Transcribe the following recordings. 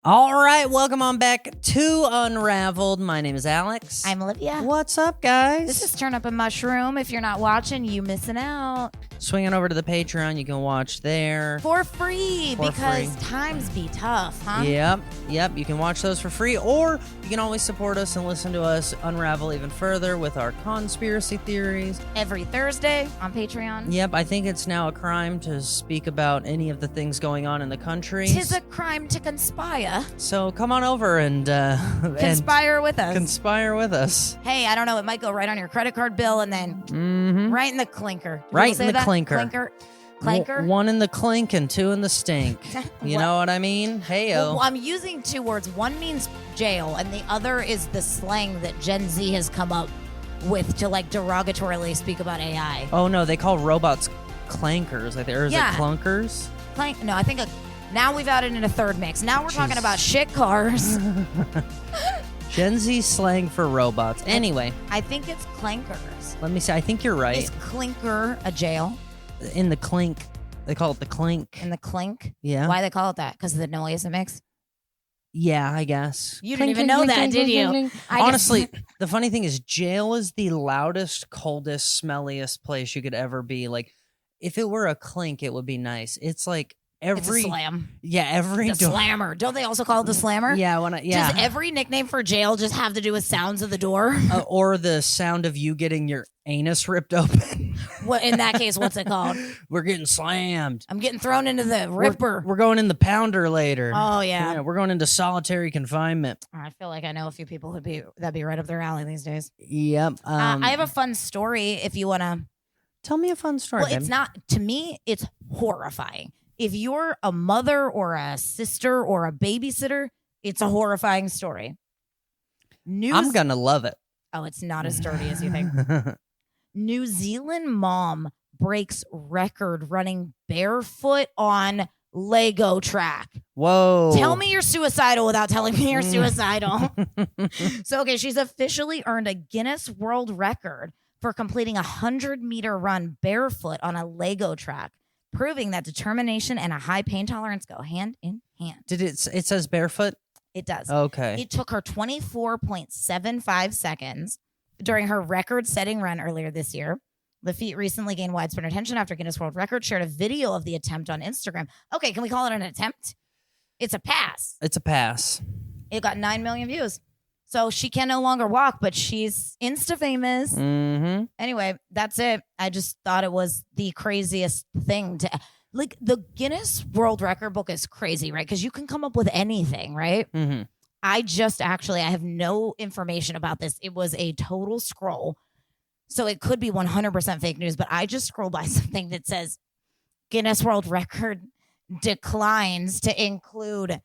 All right, welcome on back to Unraveled. My name is Alex. I'm Olivia. What's up, guys? This is Turn Up a Mushroom. If you're not watching, you missing out. Swinging over to the Patreon, you can watch there. For free, because times be tough, huh? Yep. You can watch those for free, or you can always support us and listen to us unravel even further with our conspiracy theories. Every Thursday on Patreon. Yep, I think it's now a crime to speak about any of the things going on in the country. 'Tis a crime to conspire. So come on over and conspire with us. Conspire with us. Hey, I don't know. It might go right on your credit card bill and then right in the clinker. Right in the clinker. Clinker. One in the clink and two in the stink. You know what I mean? Hey-o. Well, I'm using two words. One means jail, and the other is the slang that Gen Z has come up with to like derogatorily speak about AI. Oh no, they call robots clankers. Or is it clunkers? No, I think now we've added in a third mix. Now we're talking about shit cars. Gen Z slang for robots. Anyway. I think it's clankers. Let me see. I think you're right. Is clinker a jail? In the clink. They call it the clink. In the clink? Yeah. Why they call it that? Because of the noise it makes? Yeah, I guess. You didn't even know that, did you? Honestly, the funny thing is jail is the loudest, coldest, smelliest place you could ever be. Like, if it were a clink, it would be nice. It's like it's a slam. Yeah, every the slammer. Don't they also call it the slammer? Yeah, Does every nickname for jail just have to do with sounds of the door? Or the sound of you getting your anus ripped open? What in that case? What's it called? We're getting slammed. I'm getting thrown into the ripper. We're going in the pounder later. Oh yeah. We're going into solitary confinement. I feel like I know a few people that'd be right up their alley these days. Yep. I have a fun story. If you want to tell me a fun story. Well, it's not to me. It's horrifying. If you're a mother or a sister or a babysitter, it's a horrifying story. I'm going to love it. Oh, it's not as dirty as you think. New Zealand mom breaks record running barefoot on Lego track. Whoa. Tell me you're suicidal without telling me you're suicidal. Okay, she's officially earned a Guinness World Record for completing a 100-meter run barefoot on a Lego track, proving that determination and a high pain tolerance go hand in hand. It says barefoot? It does. Okay. It took her 24.75 seconds during her record-setting run earlier this year. The feat recently gained widespread attention after Guinness World Records shared a video of the attempt on Instagram. Okay, can we call it an attempt? It's a pass. It's a pass. It got 9 million views. So she can no longer walk, but she's Insta-famous. Mm-hmm. Anyway, that's it. I just thought it was the craziest thing to... Like, the Guinness World Record book is crazy, right? Because you can come up with anything, right? Mm-hmm. I have no information about this. It was a total scroll. So it could be 100% fake news, but I just scrolled by something that says Guinness World Record declines to include...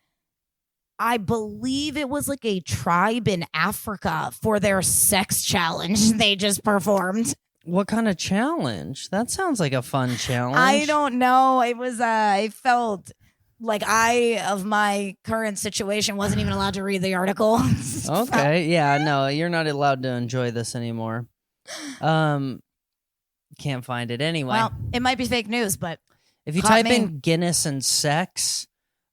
I believe it was like a tribe in Africa for their sex challenge they just performed. What kind of challenge? That sounds like a fun challenge. I don't know. It was, I felt like of my current situation, wasn't even allowed to read the article. Okay. Yeah, no, you're not allowed to enjoy this anymore. Can't find it anyway. Well, it might be fake news, but if you type in Guinness and sex,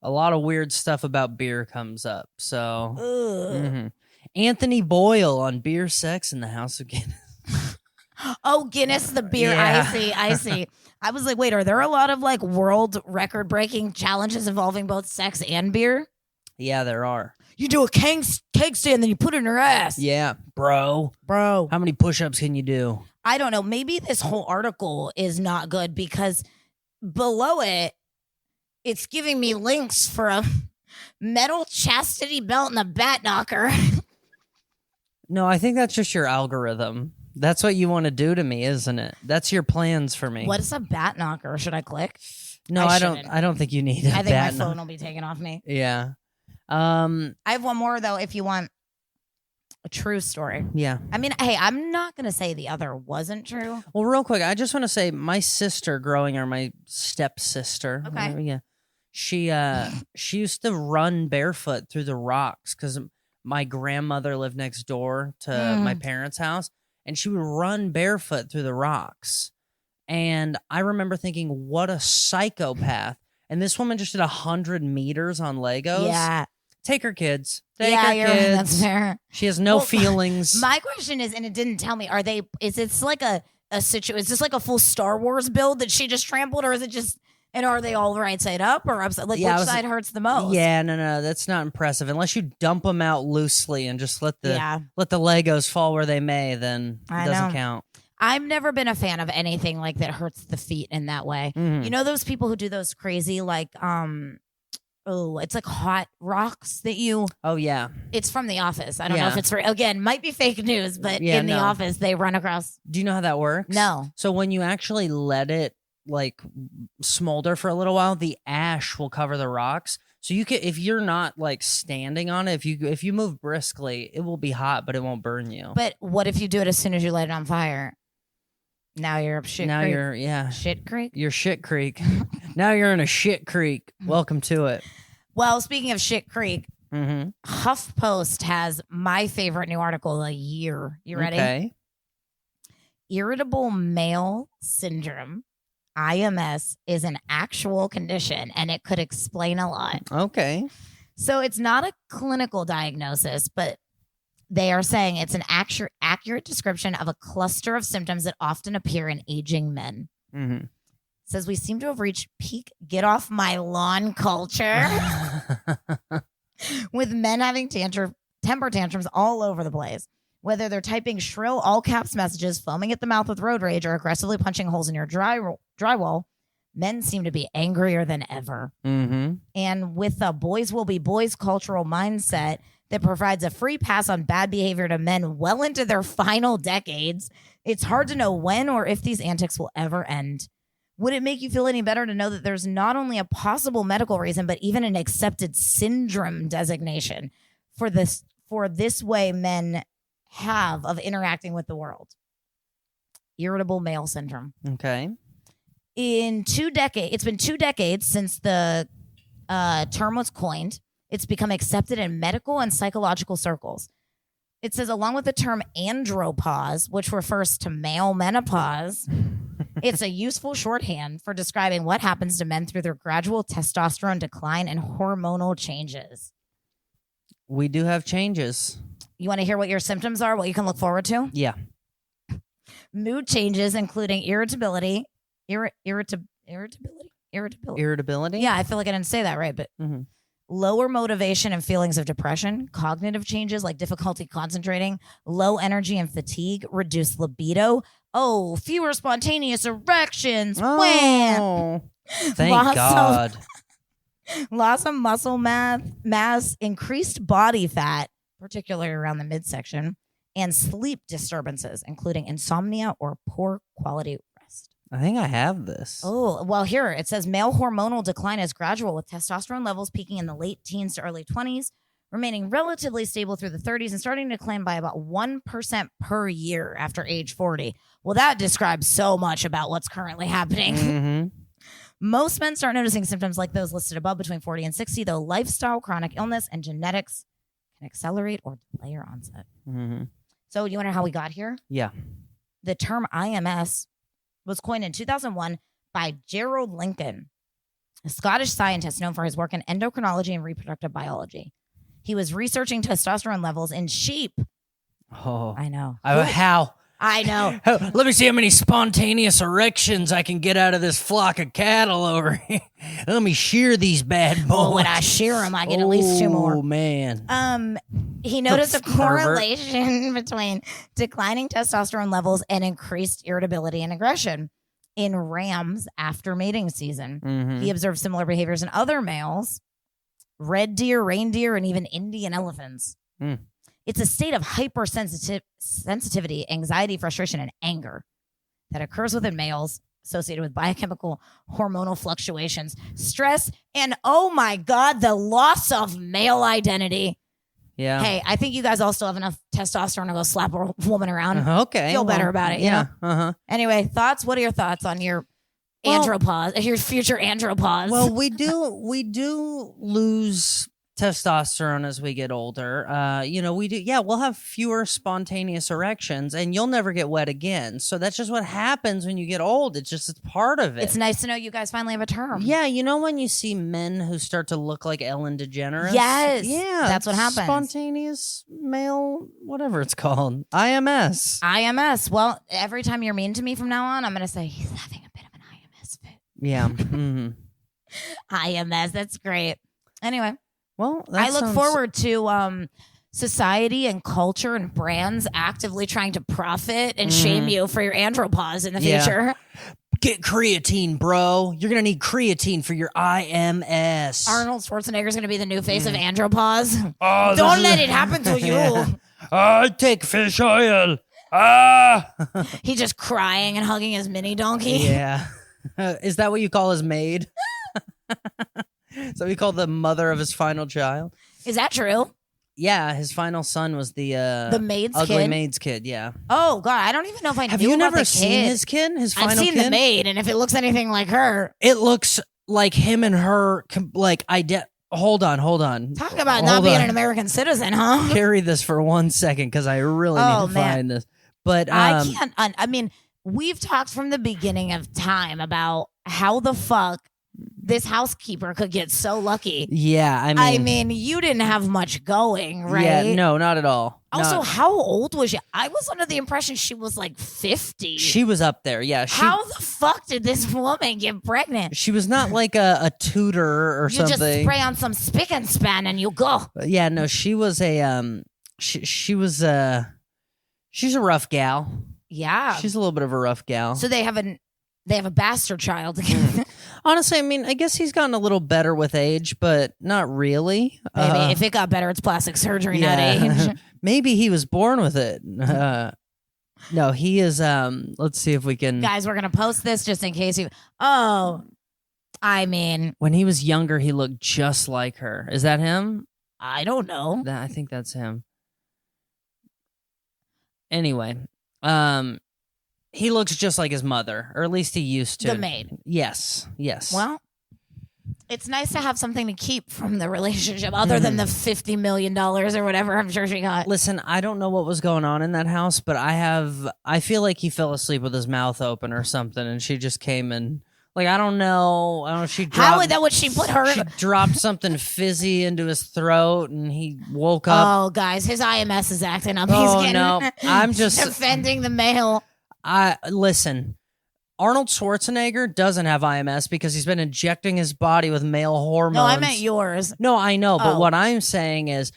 a lot of weird stuff about beer comes up. So, Anthony Boyle on beer, sex, in the House of Guinness. Oh, Guinness, the beer. Yeah. I see. I was like, wait, are there a lot of like world record breaking challenges involving both sex and beer? Yeah, there are. You do a keg stand, then you put it in her ass. Yeah, bro. How many push-ups can you do? I don't know. Maybe this whole article is not good because below it, it's giving me links for a metal chastity belt and a bat knocker. No, I think that's just your algorithm. That's what you want to do to me, isn't it? That's your plans for me. What is a bat knocker? Should I click? No, I don't think you need a bat. I think my phone will be taken off me. Yeah. I have one more though if you want a true story. Yeah. I mean, hey, I'm not going to say the other wasn't true. Well, real quick, I just want to say my sister my stepsister. Okay. Yeah. She used to run barefoot through the rocks because my grandmother lived next door to my parents' house, and she would run barefoot through the rocks. And I remember thinking, what a psychopath. And this woman just did 100 meters on Legos. Yeah. take her kids. Take yeah, her you're kids. right. That's fair. She has no feelings. My question is, and it didn't tell me, is it like a situation? Is this like a full Star Wars build that she just trampled, or is it just, and are they all right side up or upside? Like, which side hurts the most? Yeah, no, that's not impressive. Unless you dump them out loosely and just let the Legos fall where they may, then it doesn't count. I've never been a fan of anything like that hurts the feet in that way. Mm-hmm. You know those people who do those crazy like it's like hot rocks that you. Oh yeah, it's from The Office. I don't know if it's again might be fake news, but in The Office they run across. Do you know how that works? No. So when you actually let it like smolder for a little while, the ash will cover the rocks. So you can, if you're not like standing on it, if you move briskly, it will be hot, but it won't burn you. But what if you do it as soon as you light it on fire? Now you're up shit now creek. You're shit creek. You're shit creek. Now you're in a shit creek. Welcome to it. Well, speaking of shit creek, HuffPost has my favorite new article of the year. You ready? Okay. Irritable male syndrome, IMS, is an actual condition, and it could explain a lot. Okay. So it's not a clinical diagnosis, but they are saying it's an accurate description of a cluster of symptoms that often appear in aging men. Mm-hmm. It says we seem to have reached peak get off my lawn culture with men having temper tantrums all over the place. Whether they're typing shrill all caps messages, foaming at the mouth with road rage, or aggressively punching holes in your drywall, men seem to be angrier than ever. Mm-hmm. And with a boys will be boys cultural mindset that provides a free pass on bad behavior to men well into their final decades, it's hard to know when or if these antics will ever end. Would it make you feel any better to know that there's not only a possible medical reason, but even an accepted syndrome designation for this way men have of interacting with the world? Irritable male syndrome. Okay. It's been 2 decades since the term was coined. It's become accepted in medical and psychological circles. It says, along with the term andropause, which refers to male menopause, it's a useful shorthand for describing what happens to men through their gradual testosterone decline and hormonal changes. We do have changes. You want to hear what your symptoms are, what you can look forward to? Yeah. Mood changes, including irritability. Irritability? Yeah, I feel like I didn't say that right, but lower motivation and feelings of depression, cognitive changes like difficulty concentrating, low energy and fatigue, reduced libido. Oh, fewer spontaneous erections. Oh, thank God. Loss of muscle mass, increased body fat, particularly around the midsection, and sleep disturbances, including insomnia or poor quality rest. I think I have this. Oh, well, here it says male hormonal decline is gradual, with testosterone levels peaking in the late teens to early 20s, remaining relatively stable through the 30s, and starting to decline by about 1% per year after age 40. Well, that describes so much about what's currently happening. Mm-hmm. Most men start noticing symptoms like those listed above between 40 and 60, though lifestyle, chronic illness, and genetics can accelerate or delay your onset. Mm-hmm. So you wonder how we got here? Yeah. The term IMS was coined in 2001 by Gerald Lincoln, a Scottish scientist known for his work in endocrinology and reproductive biology. He was researching testosterone levels in sheep. Oh, I know. How? I know. Let me see how many spontaneous erections I can get out of this flock of cattle over here. Let me shear these bad boys. Well, when I shear them, I get at least 2 more. Oh, man. He noticed a correlation between declining testosterone levels and increased irritability and aggression in rams after mating season. Mm-hmm. He observed similar behaviors in other males, red deer, reindeer, and even Indian elephants. Mm. It's a state of hypersensitivity, anxiety, frustration, and anger that occurs within males associated with biochemical hormonal fluctuations, stress, and, oh my God, the loss of male identity. Yeah. Hey, I think you guys all still have enough testosterone to go slap a woman around. Okay. Feel better about it, you know? Uh-huh. Anyway, thoughts? What are your thoughts on your andropause, your future andropause? Well, we do lose testosterone as we get older. We do. Yeah, we'll have fewer spontaneous erections, and you'll never get wet again. So that's just what happens when you get old. It's part of it. It's nice to know you guys finally have a term. Yeah, when you see men who start to look like Ellen DeGeneres. Yes. Yeah, that's what happens. Spontaneous male, whatever it's called, IMS. IMS. Well, every time you're mean to me from now on, I'm going to say he's having a bit of an IMS fit. Yeah. Mm-hmm. IMS. That's great. Anyway. Well, I look forward to society and culture and brands actively trying to profit and shame you for your andropause in the future. Get creatine, bro. You're going to need creatine for your IMS. Arnold Schwarzenegger's going to be the new face of andropause. Oh, Don't let it happen to you. I take fish oil. He's just crying and hugging his mini donkey. Yeah. Is that what you call his maid? Is that what you call the mother of his final child? Is that true? Yeah, his final son was the maid's ugly kid? maid's kid. Yeah. Oh God, I don't even know if I Have knew you about never the seen kid. his kid? His final I've seen kid? the maid, and if it looks anything like her, it looks like him and her. Hold on. Talk about not being an American citizen, huh? Carry this for 1 second because I really need to find this. But I can't. I mean, we've talked from the beginning of time about how the fuck this housekeeper could get so lucky. Yeah, I mean, you didn't have much going, right? Yeah, no, not at all. Also, how old was she? I was under the impression she was like 50. She was up there, yeah. How the fuck did this woman get pregnant? She was not like a tutor or something. You just spray on some spick and span and you go. Yeah, no, she was a she's a rough gal. Yeah, she's a little bit of a rough gal. So they have a bastard child. Honestly, I mean, I guess he's gotten a little better with age, but not really. Maybe if it got better, it's plastic surgery, not age. Maybe he was born with it. No, he is. Let's see if we can. Guys, we're gonna post this just in case you. Oh, I mean, when he was younger, he looked just like her. Is that him? I don't know. I think that's him. Anyway, he looks just like his mother, or at least he used to. The maid. Yes. Well, it's nice to have something to keep from the relationship other than the $50 million or whatever I'm sure she got. Listen, I don't know what was going on in that house, but I feel like he fell asleep with his mouth open or something, and she just came and, like, I don't know, she dropped... How would she put her... She dropped something fizzy into his throat, and he woke up... Oh, guys, his IMS is acting up. Oh, He's no, I'm just... defending the male. Listen... Arnold Schwarzenegger doesn't have IMS because he's been injecting his body with male hormones. No, I meant yours. No, I know, but what I'm saying is,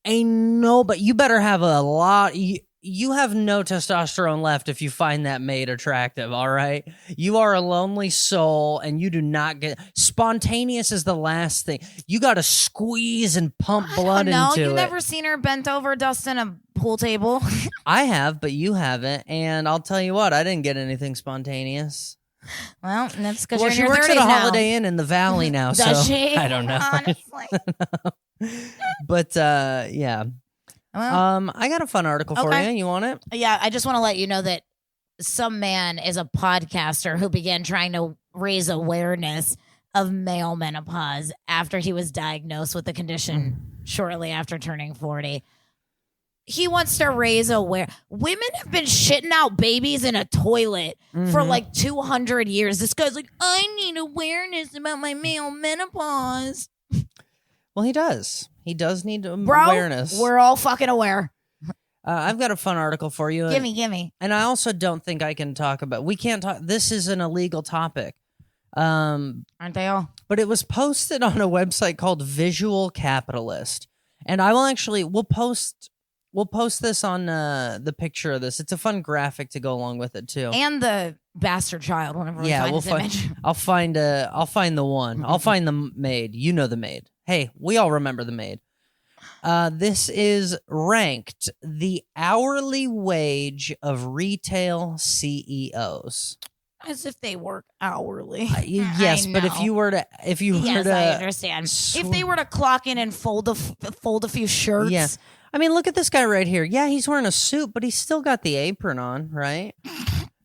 but you better have a lot. You have no testosterone left if you find that maid attractive, all right? You are a lonely soul, and you do not get... Spontaneous is the last thing. You got to squeeze and pump blood into it. No, you've never seen her bent over dusting a pool table? I have, but you haven't, and I'll tell you what, I didn't get anything spontaneous. Well, that's because you're in she your works 30s at a now. Holiday Inn in the Valley now, Does so she? I don't know. Honestly. But, yeah. Well, I got a fun article for you. You want it? Yeah, I just want to let you know that some man is a podcaster who began trying to raise awareness of male menopause after he was diagnosed with the condition shortly after turning 40. He wants to raise awareness. Women have been shitting out babies in a toilet for like 200 years. This guy's like, I need awareness about my male menopause. Well, he does. He does need awareness. We're all fucking aware. I've got a fun article for you. Gimme. And I also don't think I can talk about... We can't talk... This is an illegal topic. Aren't they all? But it was posted on a website called Visual Capitalist. And I will actually... We'll post this on the picture of this. It's a fun graphic to go along with it, too. And the bastard child, whenever we find his image. I'll find the one. I'll find the maid. You know the maid. Hey, we all remember the maid. This is ranked the hourly wage of retail CEOs. As if they work hourly. Yes, but if you were to, I understand. If they were to clock in and fold a few shirts. Yeah. I mean, look at this guy right here. Yeah, he's wearing a suit, but he's still got the apron on, right?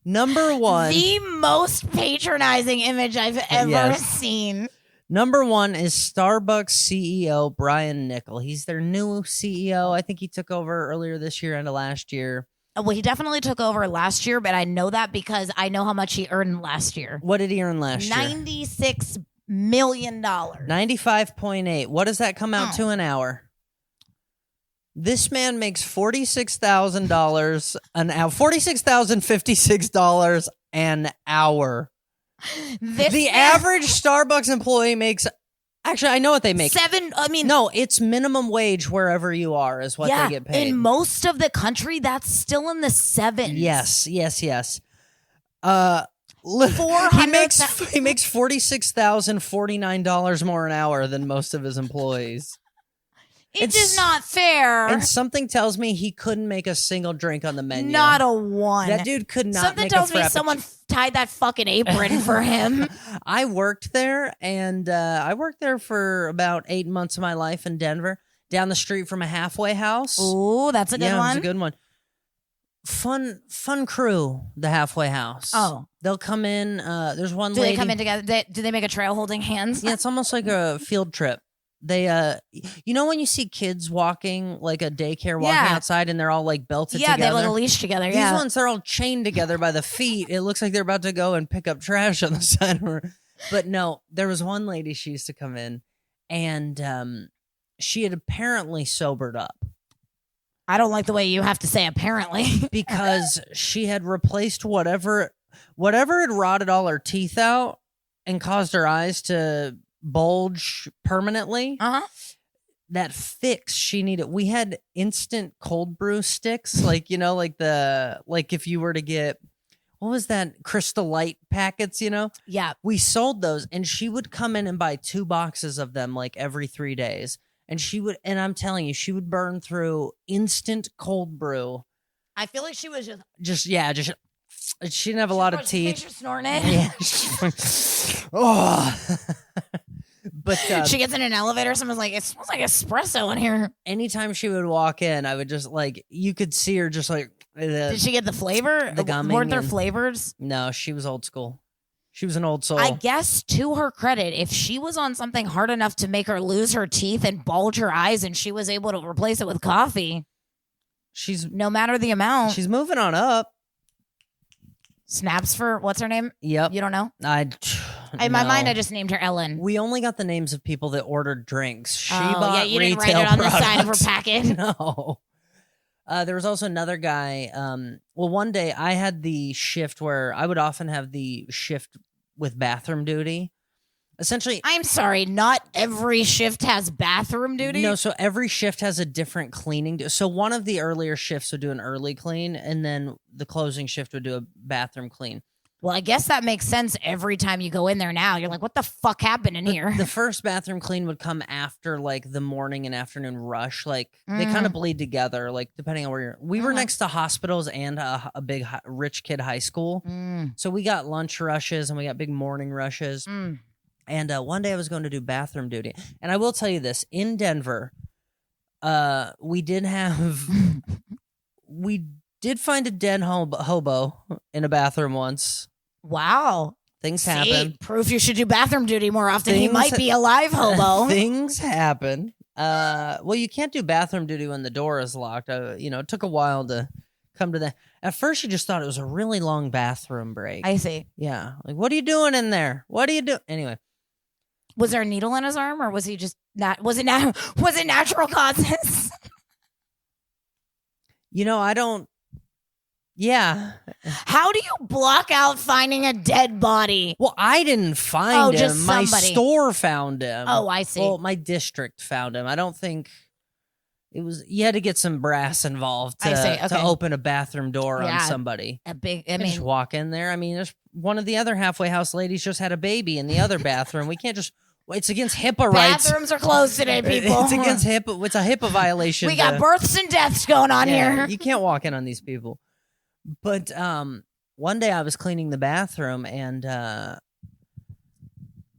Number one. The most patronizing image I've ever seen. Number 1 is Starbucks CEO Brian Niccol. He's their new CEO. I think he took over earlier this year and last year. Well, he definitely took over last year, but I know that because I know how much he earned last year. What did he earn last year? $96 million. 95.8. What does that come out to an hour? This man makes $46,000 an hour. $46,056 an hour. The average Starbucks employee makes. Actually, I know what they make. No, it's minimum wage wherever you are is what they get paid. In most of the country, that's still in the 7s. Yes. He makes $46,049 more an hour than most of his employees. It's just not fair. And something tells me he couldn't make a single drink on the menu. Not a one. That dude could not Something make tells a me frappuccino. someone tied that fucking apron for him. I worked there, and I worked there for about 8 months of my life in Denver, down the street from a halfway house. Ooh, that's a good one. Yeah, it's a good one. Fun crew, the halfway house. Oh. They'll come in. There's one Do lady. they come in together? Do they make a trail holding hands? Yeah, it's almost like a field trip. They, you know when you see kids walking, like a daycare walking outside and they're all like belted together? Yeah, they have like a leash together, These ones, they're all chained together by the feet. It looks like they're about to go and pick up trash on the side of her. But no, there was one lady, she used to come in and she had apparently sobered up. I don't like the way you have to say apparently. Because she had replaced whatever had rotted all her teeth out and caused her eyes to bulge permanently. That fix she needed. We had instant cold brew sticks, like like if you were to get, what was that, Crystal Light packets, Yeah, we sold those, and she would come in and buy 2 boxes of them like every 3 days, and I'm telling you, she would burn through instant cold brew. I feel like she was just she didn't have a lot of teeth. She snorting it. Yeah. Oh. But she gets in an elevator. Someone's like, "It smells like espresso in here." Anytime she would walk in, I would just you could see her just like. Did she get the flavor? Weren't there flavors? No, she was old school. She was an old soul. I guess to her credit, if she was on something hard enough to make her lose her teeth and bulge her eyes, and she was able to replace it with coffee, no matter the amount. She's moving on up. Snaps for what's her name? Yep. You don't know? In my mind, I just named her Ellen. We only got the names of people that ordered drinks. She bought yeah, you didn't write it on products. the side of her packet. No. There was also another guy. One day I had the shift where I would often have the shift with bathroom duty. Essentially, I'm sorry, not every shift has bathroom duty. No, so every shift has a different cleaning. So one of the earlier shifts would do an early clean, and then the closing shift would do a bathroom clean. Well, I guess that makes sense every time you go in there now. You're like, what the fuck happened in here? The first bathroom clean would come after like the morning and afternoon rush. Like they kind of bleed together, like depending on where you're. We were next to hospitals and a big rich kid high school. So we got lunch rushes and we got big morning rushes. And one day I was going to do bathroom duty. And I will tell you this, in Denver, we did find a dead hobo in a bathroom once. Wow. Things happen. Proof you should do bathroom duty more often. He might be a live hobo. Things happen. Well, you can't do bathroom duty when the door is locked. It took a while to come to that. At first, you just thought it was a really long bathroom break. I see. Yeah. Like, what are you doing in there? What do you do? Anyway. Was there a needle in his arm, or was he just not? Was it natural causes? I don't. Yeah. How do you block out finding a dead body? Well, I didn't find him. Just my somebody. store found him. Oh, I see. Well, my district found him. I don't think it was. You had to get some brass involved to open a bathroom door on somebody. Just walk in there. I mean, there's one of the other halfway house ladies just had a baby in the other bathroom. We can't just. It's against HIPAA rights. Bathrooms are closed today, people. It's against HIPAA. It's a HIPAA violation. We got births and deaths going on here. You can't walk in on these people. But one day I was cleaning the bathroom and I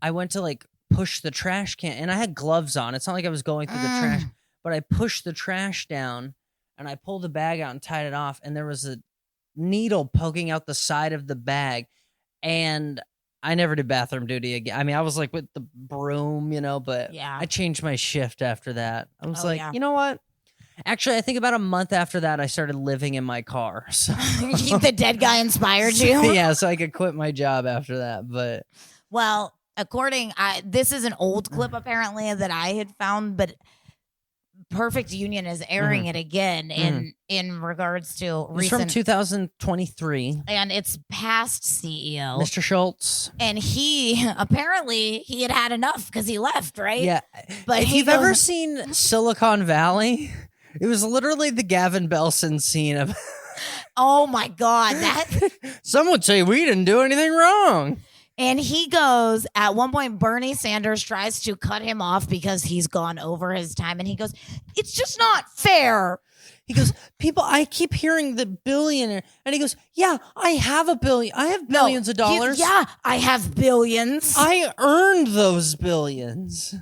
went to push the trash can, and I had gloves on. It's not like I was going through the trash, but I pushed the trash down and I pulled the bag out and tied it off, and there was a needle poking out the side of the bag, and I never did bathroom duty again. I mean, I was like with the broom, but Yeah. I changed my shift after that. I was yeah. you know what? Actually, I think about a month after that, I started living in my car. So The dead guy inspired you? Yeah, so I could quit my job after that. But well, this is an old clip apparently that I had found, but Perfect Union is airing it again in regards to it's from 2023, and it's past CEO Mr. Schultz, and he apparently he had enough because he left, right? Yeah, but if you've ever seen Silicon Valley, it was literally the Gavin Belson scene of. Oh my God, some would say we didn't do anything wrong. And he goes, at one point, Bernie Sanders tries to cut him off because he's gone over his time. And he goes, it's just not fair. He goes, I keep hearing the billionaire. And he goes, yeah, I have a billion. I have billions of dollars. Yeah, I have billions. I earned those billions.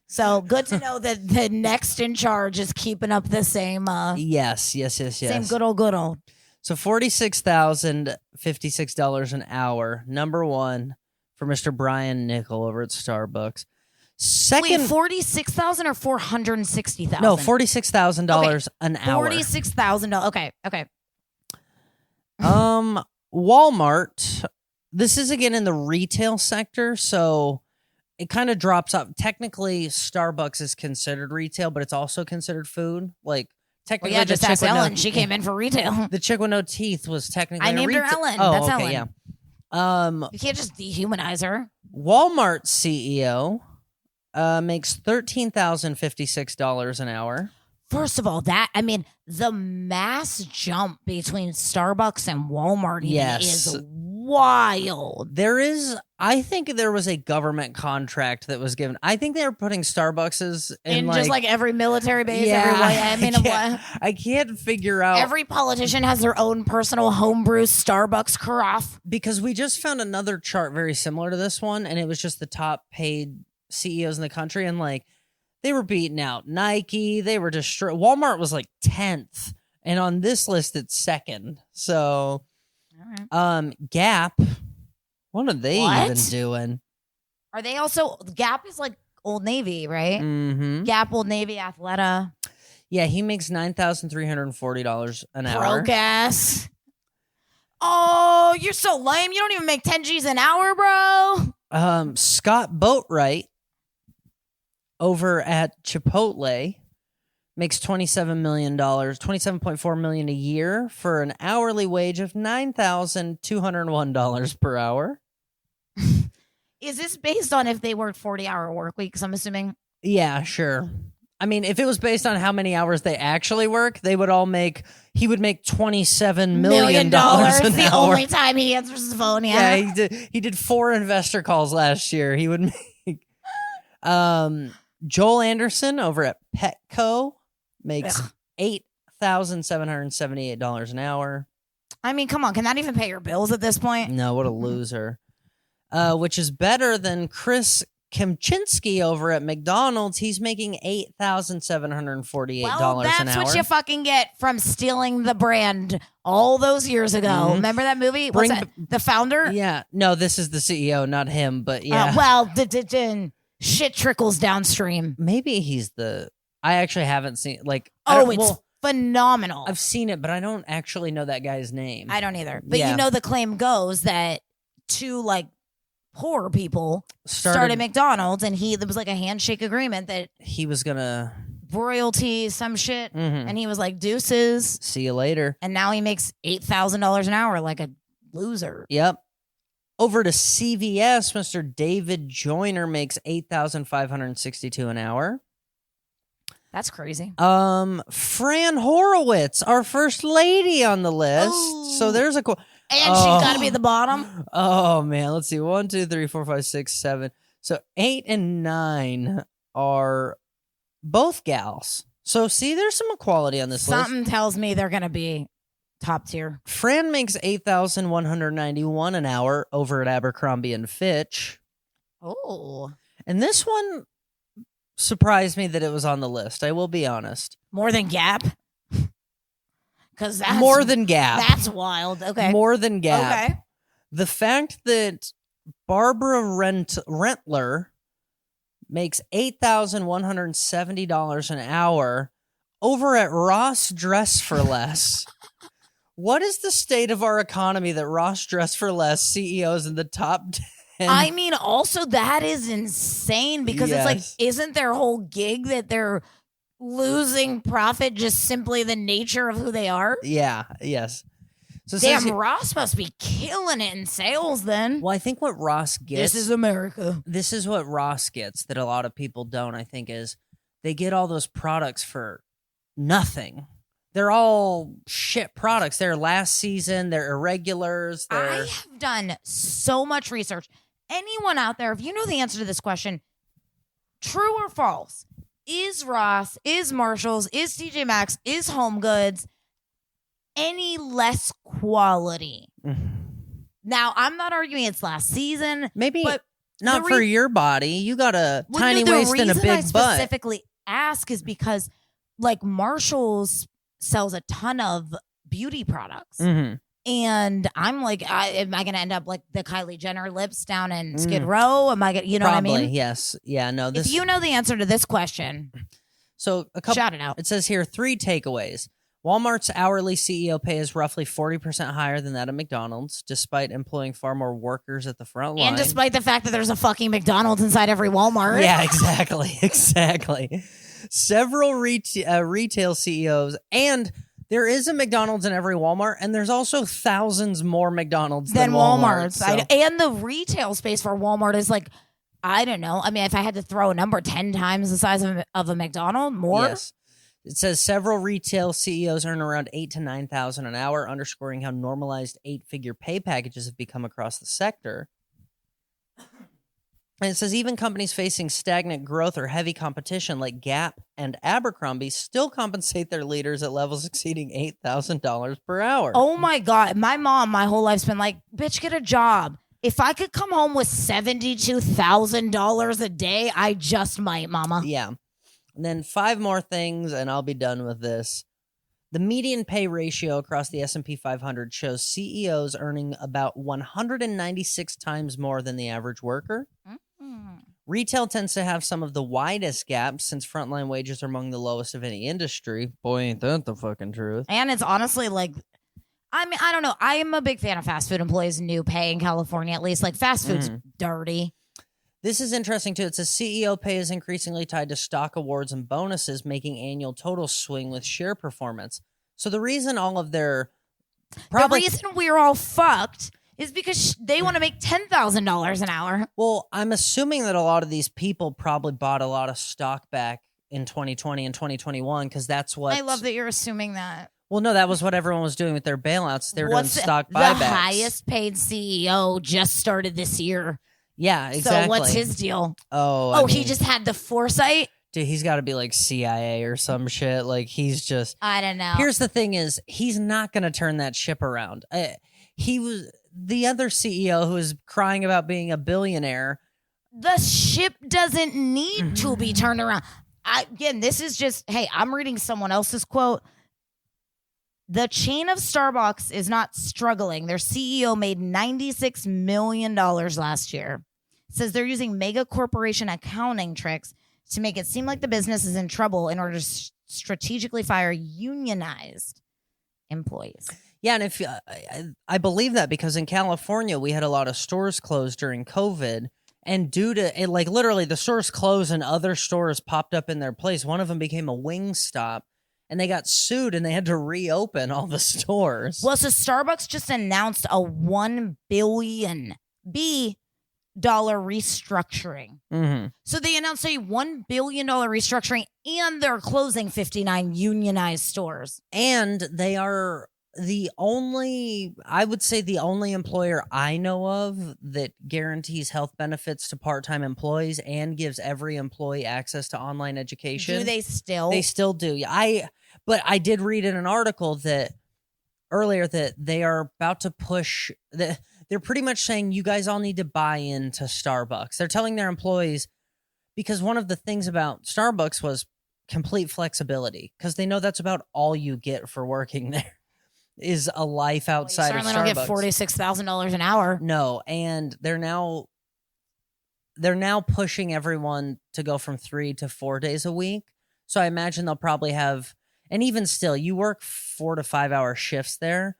So good to know that the next in charge is keeping up the same. Yes. Same good old. So $46,056 an hour. Number one. For Mr. Brian Nickel over at Starbucks. Second, wait, 46,000 or 460,000? No, $46,000 an hour. $46,000. Okay. Walmart. This is again in the retail sector, so it kind of drops off. Technically, Starbucks is considered retail, but it's also considered food. Like technically, just ask Ellen. She came in for retail. The chick with no teeth was technically. I named her Ellen. Oh, that's okay, Ellen. Yeah. You can't just dehumanize her. Walmart CEO makes $13,056 an hour. First of all, the mass jump between Starbucks and Walmart is wild. I think there was a government contract that was given. I think they were putting Starbucks in just like every military base. I can't figure out. Every politician has their own personal homebrew Starbucks carafe. Because we just found another chart very similar to this one, and it was just the top paid CEOs in the country, and they were beating out Nike. They were destroyed. Walmart was 10th, and on this list it's second. So, Gap. What are they even doing? Are they also Gap is like Old Navy, right? Mm-hmm. Gap, Old Navy, Athleta. Yeah, he makes $9,340 an hour. Broke ass. Oh, you're so lame. You don't even make 10 G's an hour, bro. Scott Boatwright over at Chipotle makes $27.4 million a year for an hourly wage of $9,201 per hour. Is this based on if they worked 40-hour work weeks, I'm assuming? Yeah, sure. I mean, if it was based on how many hours they actually work, he would make $27 million an hour. The only time he answers the phone, yeah. Yeah, he did 4 investor calls last year. He would make Joel Anderson over at Petco makes $8,778 an hour. I mean, come on. Can that even pay your bills at this point? No, what a loser. Which is better than Chris Kempczinski over at McDonald's. He's making $8,748 an hour. That's what you fucking get from stealing the brand all those years ago. Mm-hmm. Remember that movie? What's that? The Founder? Yeah. No, this is the CEO, not him, but yeah. Shit trickles downstream. Maybe he's I actually haven't seen it's phenomenal. I've seen it, but I don't actually know that guy's name. I don't either. But the claim goes that two poor people started McDonald's, and there was a handshake agreement that he was gonna royalty some shit, and he was like, deuces, see you later. And now he makes $8,000 an hour like a loser. Yep. Over to CVS, Mr. David Joyner makes $8,562 an hour. That's crazy. Fran Horowitz, our first lady on the list. Ooh. So there's a and she's got to be at the bottom. Oh man, let's see. 1, 2, 3, 4, 5, 6, 7. So 8 and 9 are both gals. So see, there's some equality on this list. Something tells me they're gonna be top tier. Fran makes $8,191 an hour over at Abercrombie and Fitch. Oh. And this one surprised me that it was on the list. I will be honest. More than Gap? More than Gap. That's wild. Okay. More than Gap. Okay. The fact that Barbara Rentler makes $8,170 an hour over at Ross Dress for Less. What is the state of our economy that Ross Dress for Less CEOs in the top 10? I mean, also that is insane because it's like, isn't their whole gig that they're losing profit just simply the nature of who they are? Yeah, yes. So damn, Ross must be killing it in sales then. Well, I think what Ross gets... This is America. This is what Ross gets that a lot of people don't, I think, is they get all those products for nothing. They're all shit products. They're last season. They're irregulars. I have done so much research. Anyone out there, if you know the answer to this question, true or false, is Ross, is Marshalls, is TJ Maxx, is Home Goods any less quality? Now, I'm not arguing it's last season. Maybe but not for your body. You got a tiny waist and a big butt. The reason I specifically ask is because, like, Marshalls sells a ton of beauty products. And I'm like, am I going to end up like the Kylie Jenner lips down in Skid Row? Am I going to, you know Probably, what I mean? Yes. Yeah, no. If you know the answer to this question, so shout it out. It says here 3 takeaways. Walmart's hourly CEO pay is roughly 40% higher than that of McDonald's, despite employing far more workers at the front line. And despite the fact that there's a fucking McDonald's inside every Walmart. Yeah, exactly. Exactly. Several retail CEOs, and there is a McDonald's in every Walmart, and there's also thousands more McDonald's than Walmart. So. And the retail space for Walmart is like, I don't know. I mean, if I had to throw a number, 10 times the size of a McDonald's, more? Yes. It says several retail CEOs earn around $8,000 to $9,000 an hour, underscoring how normalized 8-figure pay packages have become across the sector. And it says even companies facing stagnant growth or heavy competition like Gap and Abercrombie still compensate their leaders at levels exceeding $8,000 per hour. Oh my God. My mom, my whole life's been like, bitch, get a job. If I could come home with $72,000 a day, I just might, mama. Yeah. And then 5 more things, and I'll be done with this. The median pay ratio across the S&P 500 shows CEOs earning about 196 times more than the average worker. Retail tends to have some of the widest gaps since frontline wages are among the lowest of any industry. Boy, ain't that the fucking truth. And it's honestly like, I mean, I don't know. I am a big fan of fast food employees' new pay in California, at least. Like, fast food's dirty. This is interesting, too. It says CEO pay is increasingly tied to stock awards and bonuses, making annual totals swing with share performance. So the reason all of their... The reason we're all fucked is because they want to make $10,000 an hour. Well, I'm assuming that a lot of these people probably bought a lot of stock back in 2020 and 2021 because that's what... I love that you're assuming that. Well, no, that was what everyone was doing with their bailouts. They were doing stock buybacks. The highest paid CEO just started this year. Yeah, exactly. So what's his deal? I mean, he just had the foresight? Dude, he's got to be like CIA or some shit. Like, he's just... I don't know. Here's the thing is, he's not going to turn that ship around. He was... The other CEO who is crying about being a billionaire. The ship doesn't need to be turned around. Again, this is just, hey, I'm reading someone else's quote. The chain of Starbucks is not struggling. Their CEO made $96 million last year. It says they're using mega corporation accounting tricks to make it seem like the business is in trouble in order to strategically fire unionized employees. Yeah, and if I believe that because in California, we had a lot of stores closed during COVID. And due to, like, literally the stores closed and other stores popped up in their place. One of them became a Wingstop. And they got sued and they had to reopen all the stores. Well, so Starbucks just announced a $1 billion restructuring. So they announced a $1 billion restructuring and they're closing 59 unionized stores. And they are I would say the only employer I know of that guarantees health benefits to part-time employees and gives every employee access to online education. Do they still? They still do. Yeah, but I did read in an article that earlier that they are about to push that they're pretty much saying you guys all need to buy into Starbucks. They're telling their employees because one of the things about Starbucks was complete flexibility because they know that's about all you get for working there. is a life outside of Starbucks. You certainly don't get $46,000 an hour. No, and they're now pushing everyone to go from 3 to 4 days a week. So I imagine they'll probably have, and even still, you work 4 to 5 hour shifts there.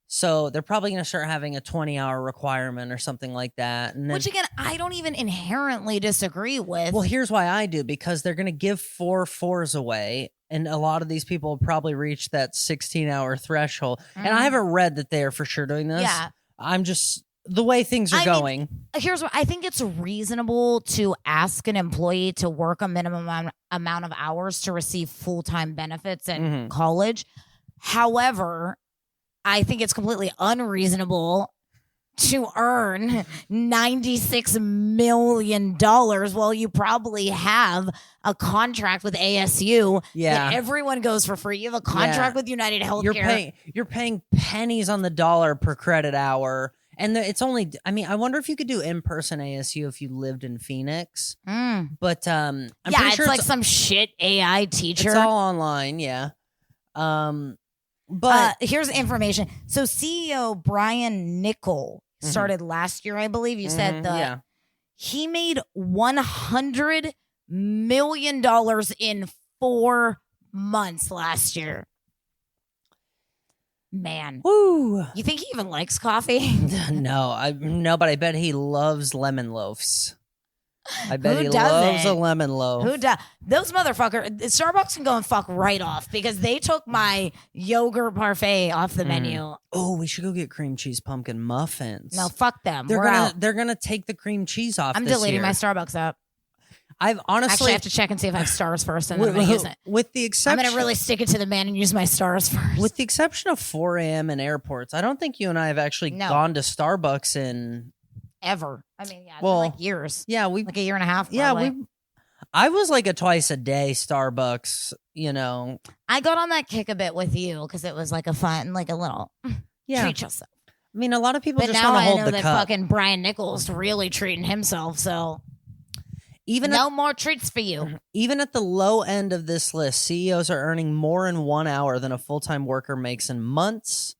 So they're probably going to start having a 20-hour requirement or something like that. And then, which, again, I don't even inherently disagree with. Well, here's why I do, because they're going to give 4 4s away. And a lot of these people will probably reach that 16-hour threshold. And I haven't read that they are for sure doing this. Yeah. I'm just, the way things are going. Here's what I think: it's reasonable to ask an employee to work a minimum amount of hours to receive full-time benefits at college. However, I think it's completely unreasonable to earn $96 million while you probably have a contract with ASU that everyone goes for free. You have a contract with United Healthcare. You're paying pennies on the dollar per credit hour. And it's only, I mean, I wonder if you could do in-person ASU if you lived in Phoenix. But I'm pretty sure it's like some shit AI teacher. It's all online, yeah. But here's the information. So CEO Brian Nickel started last year, I believe. You said he made $100 million in 4 months last year. Man. Woo. You think he even likes coffee? No, but I bet he loves lemon loaves. I bet he doesn't? loves a lemon loaf. Who does? Those motherfuckers, Starbucks can go and fuck right off because they took my yogurt parfait off the menu. Oh, we should go get cream cheese pumpkin muffins. No, fuck them. They're gonna take the cream cheese off. I'm deleting my Starbucks app. I've honestly actually have to check and see if I have stars first, and then I'm gonna use it. With the exception, I'm gonna really stick it to the man and use my stars first. With the exception of 4 a.m. in airports, I don't think you and I have actually gone to Starbucks in ever. I mean, like years. Yeah, like a year and a half. Probably. Yeah, I was like a twice a day Starbucks. You know, I got on that kick a bit with you because it was like a fun, like a little treat yourself. I mean, a lot of people but just want to hold the cup. But now I know that fucking Brian Nichols really treating himself. So even no more treats for you. Even at the low end of this list, CEOs are earning more in 1 hour than a full-time worker makes in months.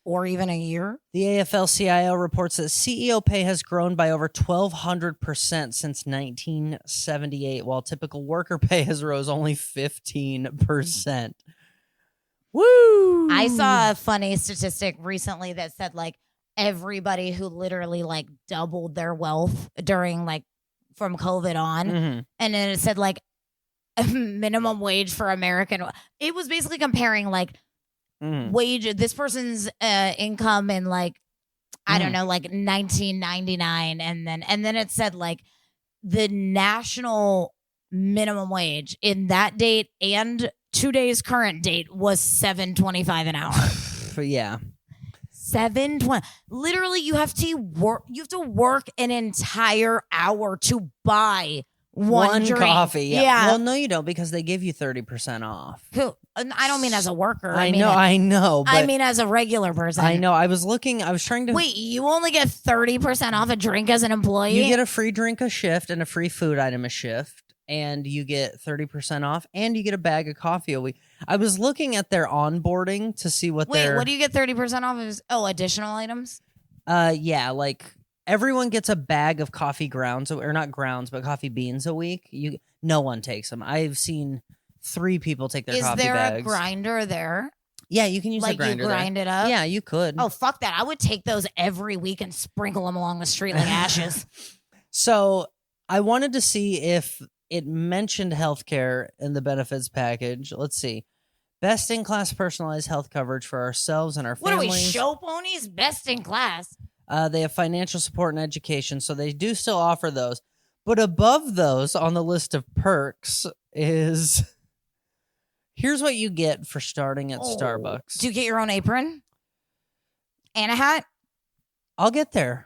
Or even a year. The AFL-CIO reports that CEO pay has grown by over 1,200% since 1978, while typical worker pay has rose only 15%. Woo! I saw a funny statistic recently that said like everybody who literally like doubled their wealth during like from COVID on, and then it said like minimum wage for American. It was basically comparing like wage, this person's income in like I don't know, like 1999, and then it said like the national minimum wage in that date and today's current date was $7.25 an hour. Yeah. $7.20. Literally, you have to work an entire hour to buy one drink. Coffee. Yeah. Well, no, you don't, because they give you 30% off. I don't mean as a worker. I know. But I mean as a regular person. I know. I was trying to. Wait, you only get 30% off a drink as an employee? You get a free drink a shift and a free food item a shift. And you get 30% off, and you get a bag of coffee a week. I was looking at their onboarding to see what Wait, what do you get 30% off of? Additional items? Yeah, like everyone gets a bag of coffee grounds, or not grounds, but coffee beans a week. No one takes them. I've seen 3 people take their coffee bags. Is there a grinder there? Yeah, you can use the grinder. Like you grind it up? Yeah, you could. Oh, fuck that. I would take those every week and sprinkle them along the street like ashes. So I wanted to see if it mentioned healthcare in the benefits package. Let's see. Best in class personalized health coverage for ourselves and our families. What are we, show ponies? Best in class. They have financial support and education, so they do still offer those. But above those on the list of perks is here's what you get for starting at Starbucks. Do you get your own apron? And a hat? I'll get there.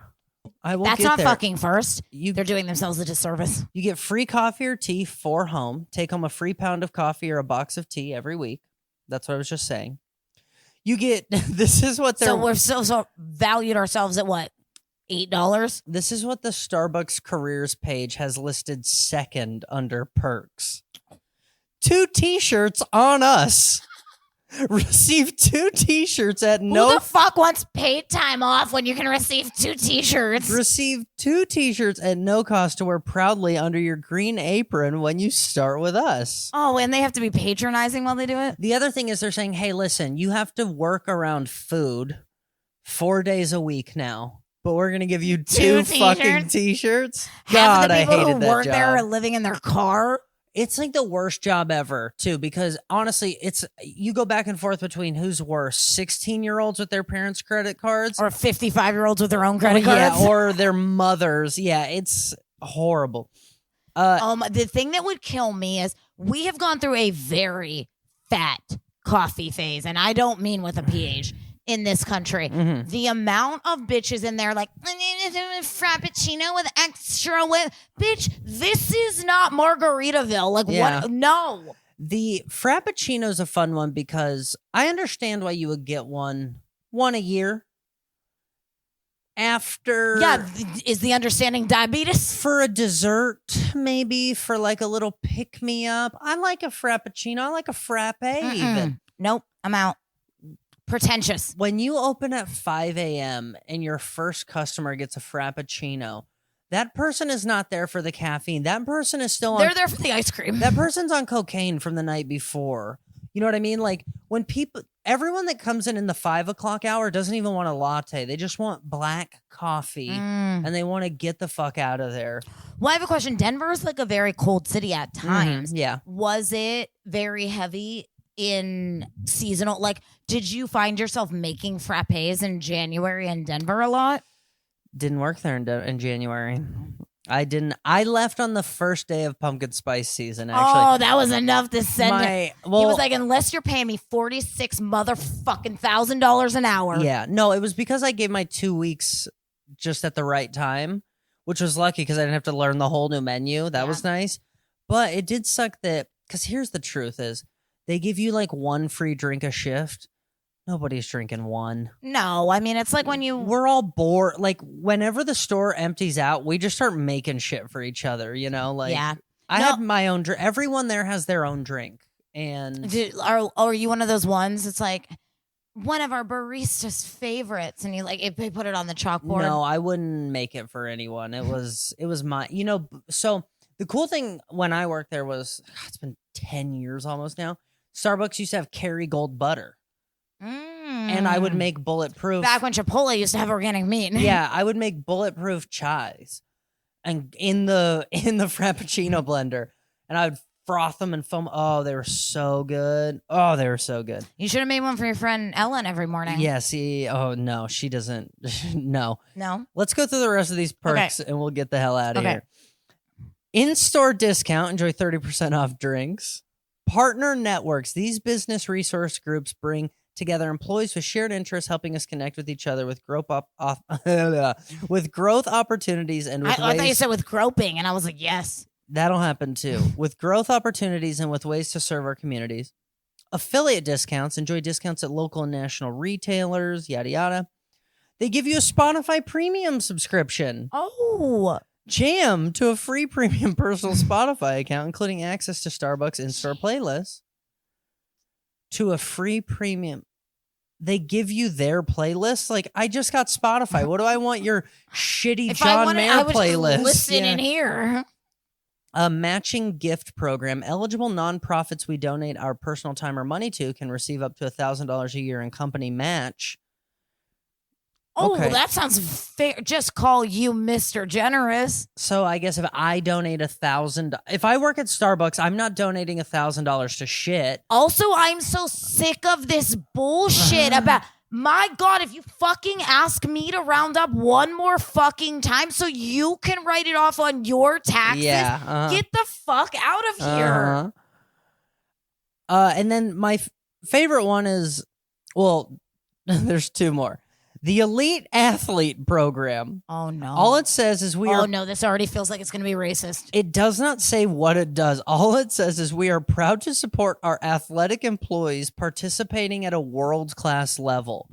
That's not fucking first. They're doing themselves a disservice. You get free coffee or tea for home. Take home a free pound of coffee or a box of tea every week. That's what I was just saying. You get, this is what they're... So we're so valued ourselves at what? $8? This is what the Starbucks careers page has listed second under perks. 2 t-shirts on us. Receive 2 t-shirts at no... Who the fuck wants paid time off when you can receive 2 t-shirts? Receive 2 t-shirts at no cost to wear proudly under your green apron when you start with us. Oh, and they have to be patronizing while they do it? The other thing is they're saying, hey, listen, you have to work around food 4 days a week now, but we're going to give you 2 fucking t-shirts. Half of the people I hated who that work job. there are living in their car. It's like the worst job ever, too, because honestly, you go back and forth between who's worse, 16-year-olds with their parents' credit cards or 55-year-olds with their own credit cards. Yeah, or their mothers. Yeah, it's horrible. The thing that would kill me is we have gone through a very fat coffee phase, and I don't mean with a PH. In this country, the amount of bitches in there like frappuccino with extra with bitch. This is not Margaritaville. Like what? No. The frappuccino's a fun one because I understand why you would get one a year. After is the understanding diabetes for a dessert, maybe for like a little pick me up. I like a frappuccino. I like a frappe. Even nope, I'm out. Pretentious. When you open at 5 a.m. and your first customer gets a frappuccino, that person is not there for the caffeine. That person is still They're there for the ice cream. That person's on cocaine from the night before. You know what I mean? Like when everyone that comes in the 5 o'clock hour doesn't even want a latte. They just want black coffee and they want to get the fuck out of there. Well, I have a question. Denver is like a very cold city at times. Yeah. Was it very heavy in seasonal? Like, did you find yourself making frappes in January in Denver a lot? Didn't work there in January. I didn't. I left on the first day of pumpkin spice season, actually. Oh, that was enough to send he was like, unless you're paying me $46 motherfucking $1,000 an hour. Yeah. No, it was because I gave my 2 weeks just at the right time, which was lucky because I didn't have to learn the whole new menu. That was nice. But it did suck that, because here's the truth is, they give you like 1 free drink a shift. Nobody's drinking 1. No, I mean, it's like when we're all bored. Like whenever the store empties out, we just start making shit for each other, you know? Like, I had my own drink. Everyone there has their own drink. And are you one of those ones? It's like one of our barista's favorites. And you like, if they put it on the chalkboard. No, I wouldn't make it for anyone. It was my, so the cool thing when I worked there was, it's been 10 years almost now. Starbucks used to have Kerrygold butter. And I would make bulletproof. Back when Chipotle used to have organic meat. Yeah, I would make bulletproof chais and in the Frappuccino blender. And I would froth them and foam. Oh, they were so good. Oh, they were so good. You should have made one for your friend Ellen every morning. Yeah, see. Oh, no, she doesn't. No. Let's go through the rest of these perks and we'll get the hell out of here. In-store discount. Enjoy 30% off drinks. Partner networks. These business resource groups bring together employees with shared interests, helping us connect with each other with growth opportunities and with I thought you said with groping, and I was like, yes. That'll happen too. With growth opportunities and with ways to serve our communities. Affiliate discounts. Enjoy discounts at local and national retailers, yada, yada. They give you a Spotify premium subscription. Oh. Jam to a free premium personal Spotify account, including access to Starbucks in-store playlists. To a free premium. They give you their playlists. Like, I just got Spotify. What do I want your shitty John Mayer playlist? Listen in here. A matching gift program. Eligible nonprofits we donate our personal time or money to can receive up to $1,000 a year in company match. Oh, that sounds fair. Just call you Mr. Generous. So I guess if I donate $1,000, if I work at Starbucks, I'm not donating $1,000 to shit. Also, I'm so sick of this bullshit about, my God, if you fucking ask me to round up one more fucking time so you can write it off on your taxes, get the fuck out of here. And then my favorite one is, well, there's 2 more. The Elite Athlete Program. Oh, no. All it says is Oh, no, this already feels like it's going to be racist. It does not say what it does. All it says is we are proud to support our athletic employees participating at a world-class level.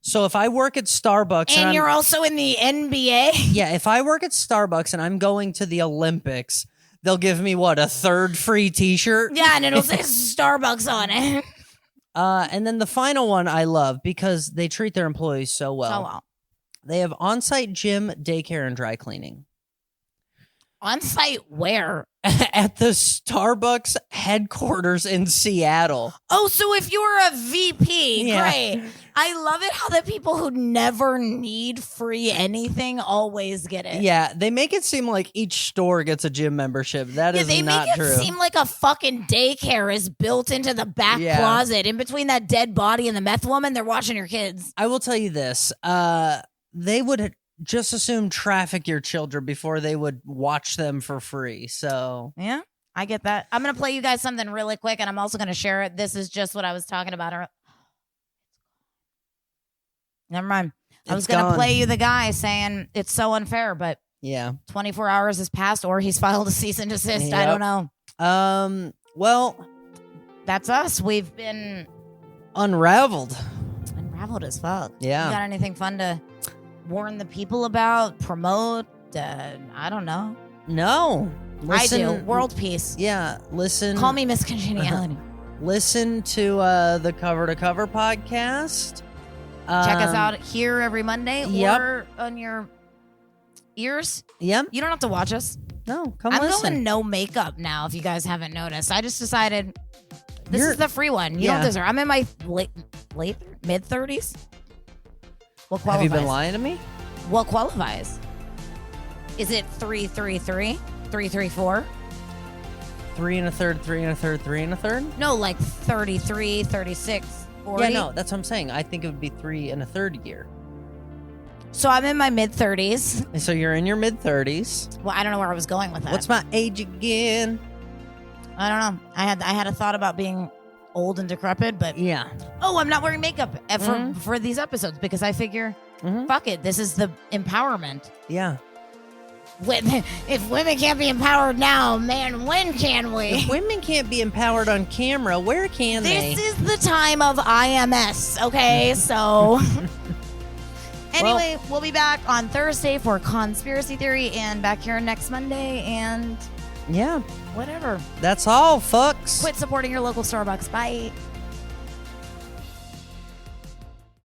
So if I work at Starbucks... And you're also in the NBA? Yeah, if I work at Starbucks and I'm going to the Olympics, they'll give me, what, a 3rd free t-shirt? Yeah, and it'll say Starbucks on it. And then the final one I love because they treat their employees so well. So well. They have on-site gym, daycare, and dry cleaning. On-site where? At the Starbucks headquarters in Seattle. Oh, so if you're a VP, Yeah. great. I love it how the people who never need free anything always get it. Yeah, they make it seem like each store gets a gym membership. That is they not make true. it seem like a fucking daycare is built into the back closet. In between that dead body and the meth woman, they're watching your kids. I will tell you this. They would just assume traffic your children before they would watch them for free. So yeah, I get that. I'm going to play you guys something really quick, and I'm also going to share it. This is just what I was talking about. Never mind. I was going to play you the guy saying it's so unfair, but yeah, 24 hours has passed, or he's filed a cease and desist. Yep. I don't know. Well, that's us. We've been unraveled as fuck. Yeah. You got anything fun to warn the people about, promote? I don't know. No. Listen, I do. World peace. Yeah. Listen. Call me Miss Congeniality. Listen to the Cover to Cover podcast. Check us out here every Monday or on your ears. Yep. You don't have to watch us. No, come I'm listen. going no makeup now, if you guys haven't noticed. I just decided this is the free one. You don't deserve. I'm in my late mid-30s. What qualifies? Have you been lying to me? What qualifies? Is it 333? 334? 3 1/3, 3 1/3, 3 1/3? No, like 33, 36, 40. Yeah, no, that's what I'm saying. I think it would be 3 1/3 year. So I'm in my mid-30s. And so you're in your mid-30s. Well, I don't know where I was going with that. What's my age again? I don't know. I had a thought about being old and decrepit, but yeah. Oh, I'm not wearing makeup for these episodes because I figure, fuck it, this is the empowerment. Yeah. If women can't be empowered now, man, when can we? If women can't be empowered on camera, where can they? This is the time of IMS, okay? So anyway, we'll be back on Thursday for Conspiracy Theory and back here next Monday and yeah. Whatever. That's all, fucks. Quit supporting your local Starbucks. Bye.